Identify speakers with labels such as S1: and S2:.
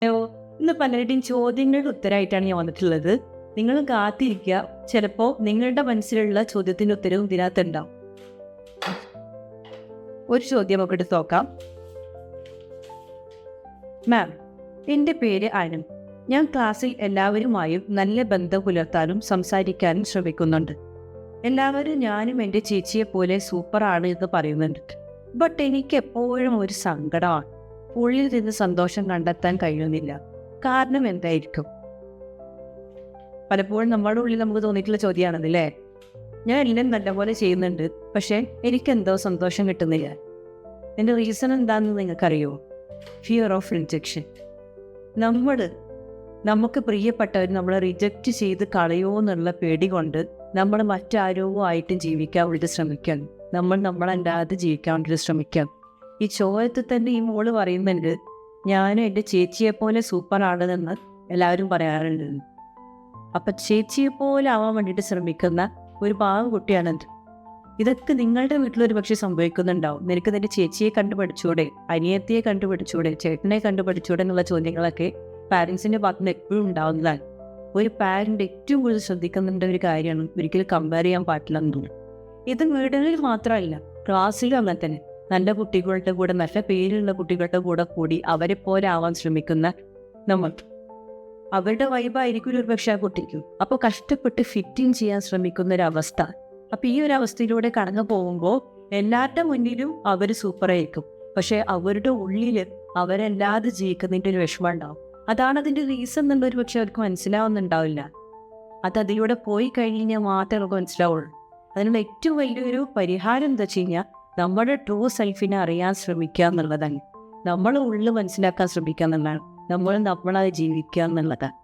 S1: Hello, ഇന്ന് പലരുടെയും ചോദ്യങ്ങളുടെ ഉത്തരമായിട്ടാണ് ഞാൻ വന്നിട്ടുള്ളത്. നിങ്ങൾ കാത്തിരിക്കുക, ചിലപ്പോൾ നിങ്ങളുടെ മനസ്സിലുള്ള ചോദ്യത്തിൻ്റെ ഉത്തരവും ഇതിനകത്തുണ്ടാവും. ഒരു ചോദ്യം നമുക്ക് എടുത്ത് നോക്കാം. മാം, എൻ്റെ പേര് അനു. ഞാൻ ക്ലാസ്സിൽ എല്ലാവരുമായും നല്ല ബന്ധം പുലർത്താനും സംസാരിക്കാനും ശ്രമിക്കുന്നുണ്ട്. എല്ലാവരും ഞാനും എൻ്റെ ചേച്ചിയെ പോലെ സൂപ്പറാണ് എന്ന് പറയുന്നുണ്ട്. ബട്ട് എനിക്ക് എപ്പോഴും ഒരു സങ്കടമാണ്. ഉള്ളിൽ നിന്ന് സന്തോഷം കണ്ടെത്താൻ കഴിയുന്നില്ല. കാരണം എന്തായിരിക്കും? പലപ്പോഴും നമ്മുടെ ഉള്ളിൽ നമുക്ക് തോന്നിയിട്ടുള്ള ചോദ്യമാണതല്ലേ. ഞാൻ എല്ലാം നല്ലപോലെ ചെയ്യുന്നുണ്ട്, പക്ഷേ എനിക്കെന്തോ സന്തോഷം കിട്ടുന്നില്ല. എൻ്റെ റീസൺ എന്താണെന്ന് നിങ്ങൾക്കറിയുമോ? Fear of rejection. നമുക്ക് പ്രിയപ്പെട്ടവർ നമ്മളെ റിജക്റ്റ് ചെയ്ത് കളയുമോ എന്നുള്ള പേടി കൊണ്ട് നമ്മൾ മറ്റാരോ ആയിട്ടും ജീവിക്കാൻ വേണ്ടി ശ്രമിക്കണം. നമ്മളല്ലാതെ ജീവിക്കാൻ വേണ്ടി ശ്രമിക്കാം. ഈ ചോദ്യത്തിൽ തന്നെ ഈ മോള് പറയുന്നുണ്ട്, ഞാനും എൻ്റെ ചേച്ചിയെപ്പോലെ സൂപ്പറാണെന്ന് എല്ലാവരും പറയാറുണ്ട്. അപ്പം ചേച്ചിയെപ്പോലെ ആവാൻ വേണ്ടിയിട്ട് ശ്രമിക്കുന്ന ഒരു പാവം കുട്ടിയാണത്. ഇതൊക്കെ നിങ്ങളുടെ വീട്ടിലൊരു പക്ഷേ സംഭവിക്കുന്നുണ്ടാവും. നിനക്ക് നിൻ്റെ ചേച്ചിയെ കണ്ടുപഠിച്ചൂടെ, അനിയത്തിയെ കണ്ടുപഠിച്ചൂടെ, ചേട്ടനെ കണ്ടുപഠിച്ചൂടെ എന്നുള്ള ചോദ്യങ്ങളൊക്കെ പാരൻസിൻ്റെ ഭാഗത്ത് നിന്ന് എപ്പോഴും ഉണ്ടാവുന്നതാണ്. ഒരു പാരൻ്റ് ഏറ്റവും കൂടുതൽ ശ്രദ്ധിക്കുന്നുണ്ട ഒരു കാര്യമാണ് ഒരിക്കലും കമ്പയർ ചെയ്യാൻ പാടില്ലെന്ന് തോന്നുന്നു. ഇത് വീടുകളിൽ മാത്രമല്ല, ക്ലാസ്സിലും അങ്ങനെ തന്നെ. നല്ല കുട്ടികളുടെ കൂടെ, നല്ല പേരുള്ള കുട്ടികളുടെ കൂടി അവരെ പോലെ ആവാൻ ശ്രമിക്കുന്ന നമ്മൾ, അവരുടെ വൈബായിരിക്കും ഒരു പക്ഷേ ആ കുട്ടിക്കും. അപ്പോൾ കഷ്ടപ്പെട്ട് ഫിറ്റിങ് ചെയ്യാൻ ശ്രമിക്കുന്ന ഒരവസ്ഥ. അപ്പോൾ ഈ ഒരു അവസ്ഥയിലൂടെ കടന്നു പോകുമ്പോൾ എല്ലാവരുടെ മുന്നിലും അവർ സൂപ്പറായിരിക്കും, പക്ഷേ അവരുടെ ഉള്ളിൽ അവരല്ലാതെ ജീവിക്കുന്നതിൻ്റെ ഒരു വിഷമം ഉണ്ടാവും. അതാണ് അതിൻ്റെ റീസൺ എന്നുള്ളൊരു പക്ഷെ അവർക്ക് മനസ്സിലാവുന്നുണ്ടാവില്ല. അതിലൂടെ പോയി കഴിഞ്ഞാൽ മാത്രമേ നമുക്ക് മനസ്സിലാവുള്ളൂ. അതിനുള്ള ഏറ്റവും വലിയൊരു പരിഹാരം എന്താ വെച്ച് കഴിഞ്ഞാൽ, നമ്മുടെ ട്രൂ സെൽഫിനെ അറിയാൻ ശ്രമിക്കുക എന്നുള്ളതാണ്. നമ്മൾ ഉള്ളിൽ മനസ്സിലാക്കാൻ ശ്രമിക്കുക എന്നുള്ളതാണ്. നമ്മളത് ജീവിക്കുക എന്നുള്ളതാണ്.